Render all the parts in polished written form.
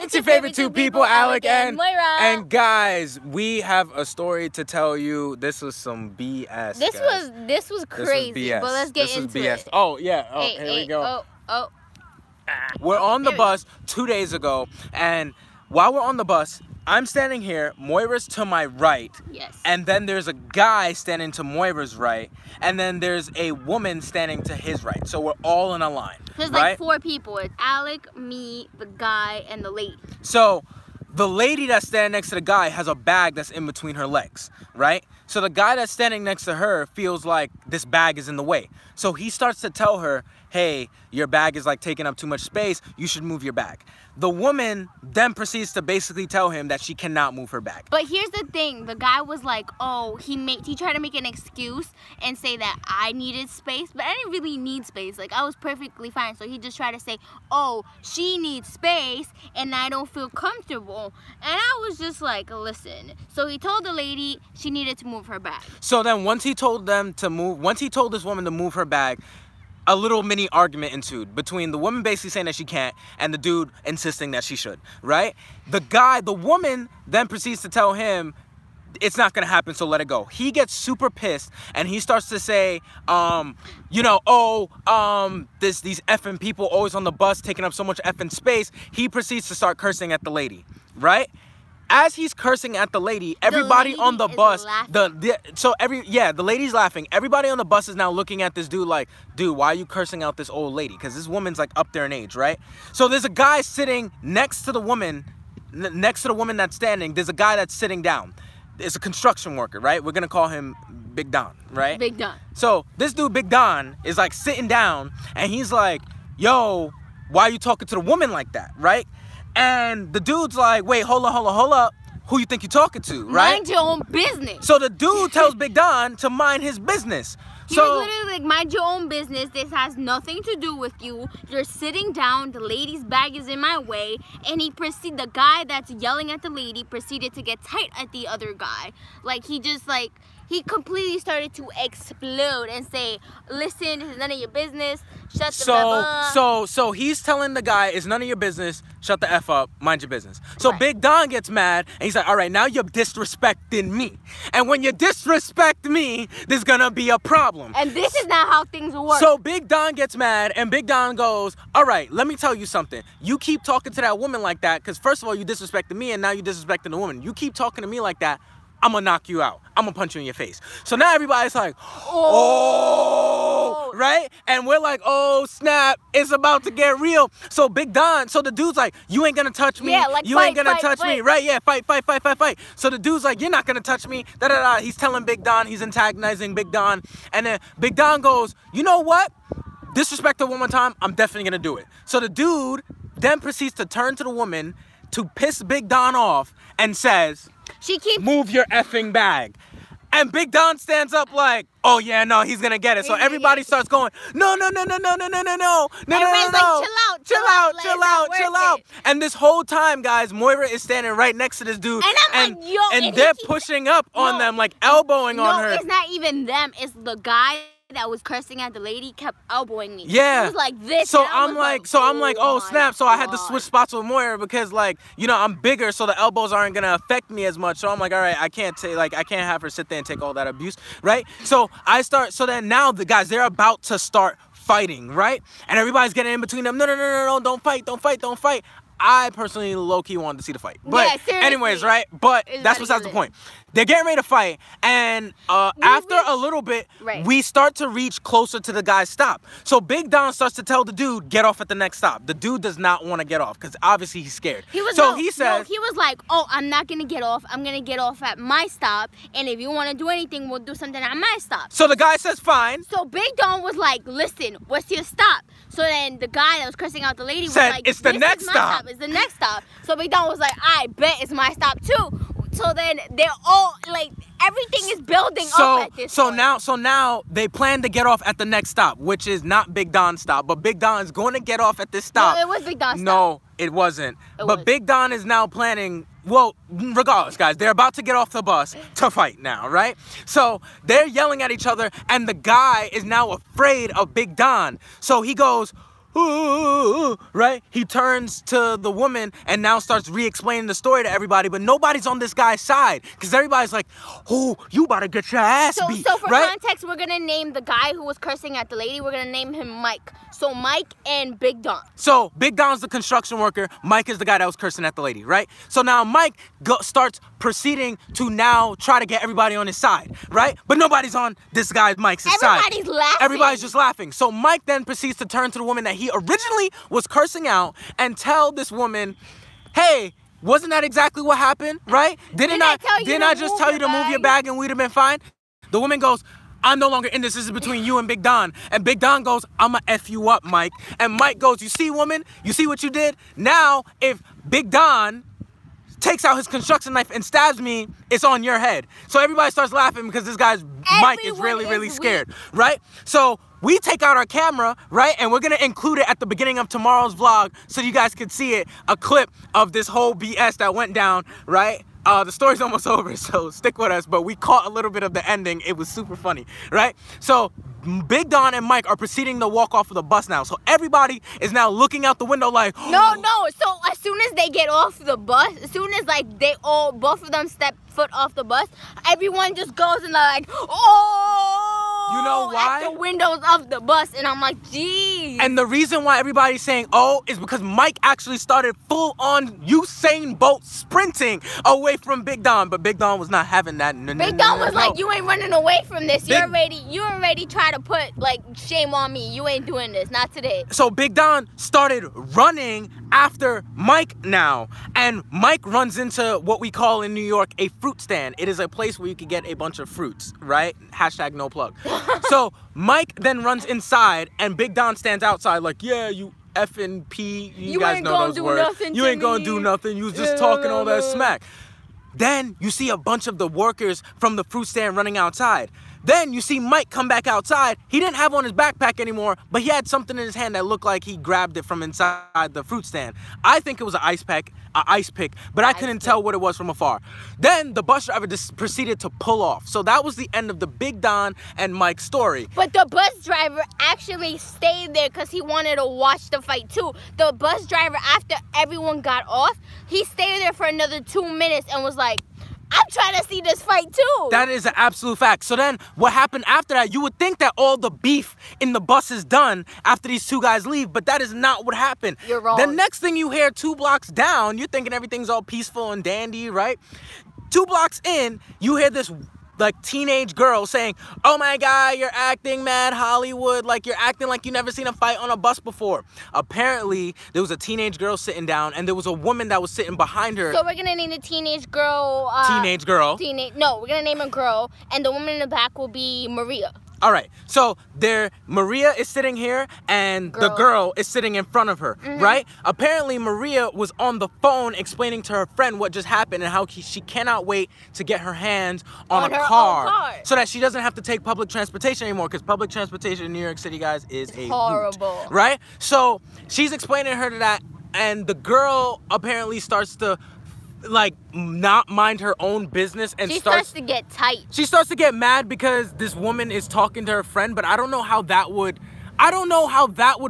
It's your favorite two people, Alec and Moyra. And guys, we have a story to tell you. This was some BS. This was crazy. This was BS. But let's get into it. Oh yeah. Oh, here we go. Oh. We're on the bus 2 days ago, and while we're on the bus, I'm standing here, Moyra's to my right. Yes. And then there's a guy standing to Moyra's right, and then there's a woman standing to his right. So we're all in a line. There's right? like 4 people. It's Alec, me, the guy, and the lady. So the lady that's standing next to the guy has a bag that's in between her legs, right? So the guy that's standing next to her feels like this bag is in the way. So he starts to tell her, hey, your bag is like taking up too much space. You should move your bag. The woman then proceeds to basically tell him that she cannot move her bag. But here's the thing. The guy was like, oh, he tried to make an excuse and say that I needed space. But I didn't really need space. Like, I was perfectly fine. So he just tried to say, oh, she needs space and I don't feel comfortable. And I was just like, listen. So he told the lady she needed to move her bag. So then once he told this woman to move her bag, a little mini argument ensued between the woman basically saying that she can't and the dude insisting that she should, right? The woman then proceeds to tell him it's not gonna happen, so let it go. He gets super pissed and he starts to say, these effing people always on the bus taking up so much effing space. He proceeds to start cursing at the lady, right? As he's cursing at the lady, everybody on the bus, the lady's laughing. Everybody on the bus is now looking at this dude like, dude, why are you cursing out this old lady? Because this woman's like up there in age, right? So there's a guy sitting next to the woman that's standing. There's a guy that's sitting down. It's a construction worker, right? We're gonna call him Big Don, right? Big Don. So this dude, Big Don, is like sitting down and he's like, yo, why are you talking to the woman like that, right? And the dude's like, wait, hold up. Who you think you're talking to, right? Mind your own business. So the dude tells Big Don to mind his business. He was literally like, mind your own business. This has nothing to do with you. You're sitting down. The lady's bag is in my way. And the guy that's yelling at the lady proceeded to get tight at the other guy. Like, he completely started to explode and say, listen, this is none of your business. Shut the F up. So he's telling the guy, it's none of your business. Shut the F up. Mind your business. So right. Big Don gets mad and he's like, all right, now you're disrespecting me. And when you disrespect me, there's gonna be a problem. And this is not how things work. So Big Don gets mad and Big Don goes, all right, let me tell you something. You keep talking to that woman like that because first of all, you disrespected me and now you disrespecting the woman. You keep talking to me like that, I'm gonna knock you out. I'm gonna punch you in your face. So now everybody's like, oh, right? And we're like, oh, snap, it's about to get real. So the dude's like, you ain't gonna touch me. Yeah, like, you ain't gonna touch me. Right, yeah, fight. So the dude's like, you're not gonna touch me. He's telling Big Don, he's antagonizing Big Don. And then Big Don goes, you know what? Disrespect her one more time, I'm definitely gonna do it. So the dude then proceeds to turn to the woman to piss Big Don off and says, move your effing bag. And Big Don stands up like, oh yeah, no, he's gonna get it. So everybody starts going, no. Everybody's like, chill out. And this whole time, guys, Moyra is standing right next to this dude. And I'm like, yo. And they're pushing up on them, like elbowing on her. No, it's not even them. It's the guy that was cursing at the lady kept elbowing me. Yeah. He was like this. So I'm like, oh snap. So I had to switch spots with Moyra because like, I'm bigger, so the elbows aren't gonna affect me as much. So I'm like, all right, I can't have her sit there and take all that abuse, right? So then now the guys, they're about to start fighting, right? And everybody's getting in between them. No, don't fight. I personally low-key wanted to see the fight. But anyways, right? But that's besides the point. They're getting ready to fight. And after a little bit, we start to reach closer to the guy's stop. So Big Don starts to tell the dude, get off at the next stop. The dude does not want to get off because obviously he's scared. He was like, oh, I'm not going to get off. I'm going to get off at my stop. And if you want to do anything, we'll do something at my stop. So the guy says, fine. So Big Don was like, listen, what's your stop? So then the guy that was cursing out the lady was like, it's the next stop. It's the next stop. So Big Don was like, I bet it's my stop too. So then they're all like, everything is building up at this point. So now they plan to get off at the next stop, which is not Big Don's stop, but Big Don is going to get off at this stop. No, it was Big Don's stop. No, it wasn't. But Big Don is now planning. Well, regardless, guys, they're about to get off the bus to fight now, right? So they're yelling at each other, and the guy is now afraid of Big Don. So he goes, ooh, right? He turns to the woman and now starts re-explaining the story to everybody, but nobody's on this guy's side because everybody's like, oh, you about to get your ass beat, so for right? context, we're gonna name the guy who was cursing at the lady, we're gonna name him Mike. So Mike and Big Don. So Big Don's the construction worker. Mike is the guy that was cursing at the lady, right? So now Mike starts proceeding to now try to get everybody on his side, right? But nobody's on this guy Mike's side. Everybody's laughing. Everybody's just laughing. So Mike then proceeds to turn to the woman that he originally was cursing out and tell this woman, hey, wasn't that exactly what happened, right? Didn't I just tell you to move your bag and we'd have been fine? The woman goes, I'm no longer in this. This is between you and Big Don. And Big Don goes, I'ma F you up, Mike. And Mike goes, you see, woman? You see what you did? Now, if Big Don takes out his construction knife and stabs me, it's on your head. So everybody starts laughing because this guy's Mike is really scared, right? So we take out our camera, right? And we're gonna include it at the beginning of tomorrow's vlog so you guys can see it, a clip of this whole BS that went down, right? The story's almost over, so stick with us, but we caught a little bit of the ending. It was super funny, right? So Big Don and Mike are proceeding to walk off of the bus now. So everybody is now looking out the window like, no. So as soon as they get off the bus, as soon as like both of them step foot off the bus, everyone just goes and they're like, oh! You know why? At the windows of the bus, and I'm like, geez. And the reason why everybody's saying, oh, is because Mike actually started full-on Usain Bolt sprinting away from Big Don, but Big Don was not having that. Big Don was like, you ain't running away from this. You already try to put, like, shame on me. You ain't doing this, not today. So Big Don started running after Mike now, and Mike runs into what we call in New York a fruit stand. It is a place where you can get a bunch of fruits, right? Hashtag no plug. So Mike then runs inside and Big Don stands outside like, yeah, you effing P, you guys know those words. You ain't gonna do nothing. You was just talking all that smack. Then you see a bunch of the workers from the fruit stand running outside. Then you see Mike come back outside. He didn't have on his backpack anymore, but he had something in his hand that looked like he grabbed it from inside the fruit stand. I think it was an ice pick, but I couldn't tell what it was from afar. Then the bus driver just proceeded to pull off. So that was the end of the Big Don and Mike story. But the bus driver actually stayed there because he wanted to watch the fight too. The bus driver, after everyone got off, he stayed there for another 2 minutes and was like, I'm trying to see this fight too. That is an absolute fact. So then what happened after that, you would think that all the beef in the bus is done after these two guys leave, but that is not what happened. You're wrong. The next thing you hear 2 blocks down, you're thinking everything's all peaceful and dandy, right? 2 blocks in, you hear this like teenage girl saying, oh my God, you're acting mad Hollywood, like you're acting like you never seen a fight on a bus before. Apparently, there was a teenage girl sitting down and there was a woman that was sitting behind her. So we're gonna name the teenage girl... No, we're gonna name a girl, and the woman in the back will be Maria. All right, so Maria is sitting here and the girl is sitting in front of her, right? Apparently, Maria was on the phone explaining to her friend what just happened and how she cannot wait to get her hands on a car so that she doesn't have to take public transportation anymore, because public transportation in New York City, guys, is horrible, hoot, right? So she's explaining to her that, and the girl apparently starts to like not mind her own business and she starts to get tight. She starts to get mad because this woman is talking to her friend, but I don't know how that would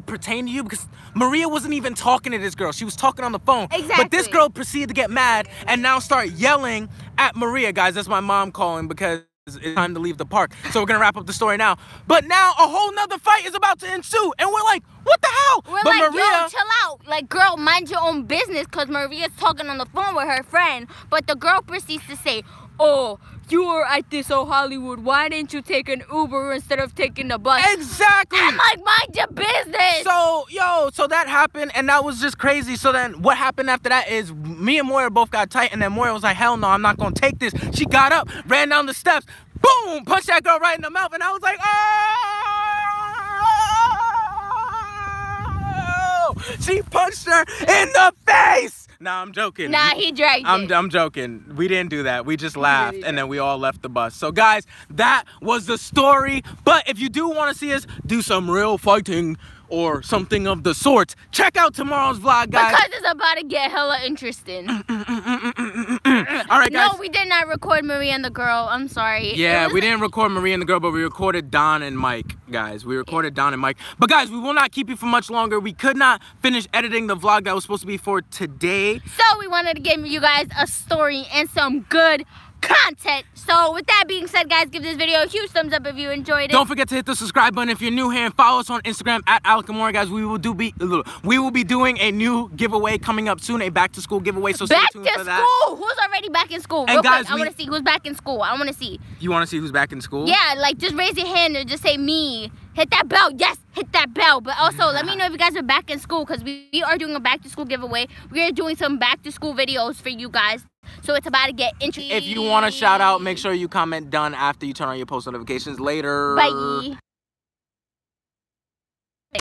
pertain to you, because Maria wasn't even talking to this girl. She was talking on the phone. Exactly. But this girl proceeded to get mad and now start yelling at Maria. Guys, that's my mom calling because it's time to leave the park. So we're gonna wrap up the story now. But now a whole nother fight is about to ensue, and we're like, what the hell? We're but like, Maria, yo, chill out. Like, girl, mind your own business, because Maria's talking on the phone with her friend. But the girl proceeds to say, oh, you were at this old Hollywood. Why didn't you take an Uber instead of taking the bus? Exactly. I'm like, mind your business. So that happened, and that was just crazy. So then what happened after that is me and Moyra both got tight, and then Moyra was like, hell no, I'm not going to take this. She got up, ran down the steps, boom, punched that girl right in the mouth, and I was like, oh! She punched her in the face. Nah, I'm joking. Nah, he dragged it. I'm joking. We didn't do that. We just laughed, and then we all left the bus. So, guys, that was the story. But if you do want to see us do some real fighting or something of the sort, check out tomorrow's vlog, guys. Because it's about to get hella interesting. All All right, guys. No, we did not record Maria and the girl. I'm sorry. Yeah, we didn't record Maria and the girl, but we recorded Don and Mike, guys. We recorded Don and Mike. But guys, we will not keep you for much longer. We could not finish editing the vlog that was supposed to be for today. So we wanted to give you guys a story and some good content. So with that being said, guys, give this video a huge thumbs up if you enjoyed it. Don't forget to hit the subscribe button if you're new here, and follow us on Instagram at Alec and Moyra, guys. We will be doing a new giveaway coming up soon, a back to school giveaway. So stay tuned for that. Back to school. Who's already back in school? And guys, I want to see who's back in school. I want to see. You want to see who's back in school? Yeah, like just raise your hand and just say me. Hit that bell. Yes, hit that bell. But also, let me know if you guys are back in school, because we are doing a back to school giveaway. We are doing some back to school videos for you guys. So it's about to get interesting. If you want a shout out, make sure you comment done after you turn on your post notifications. Later. Bye.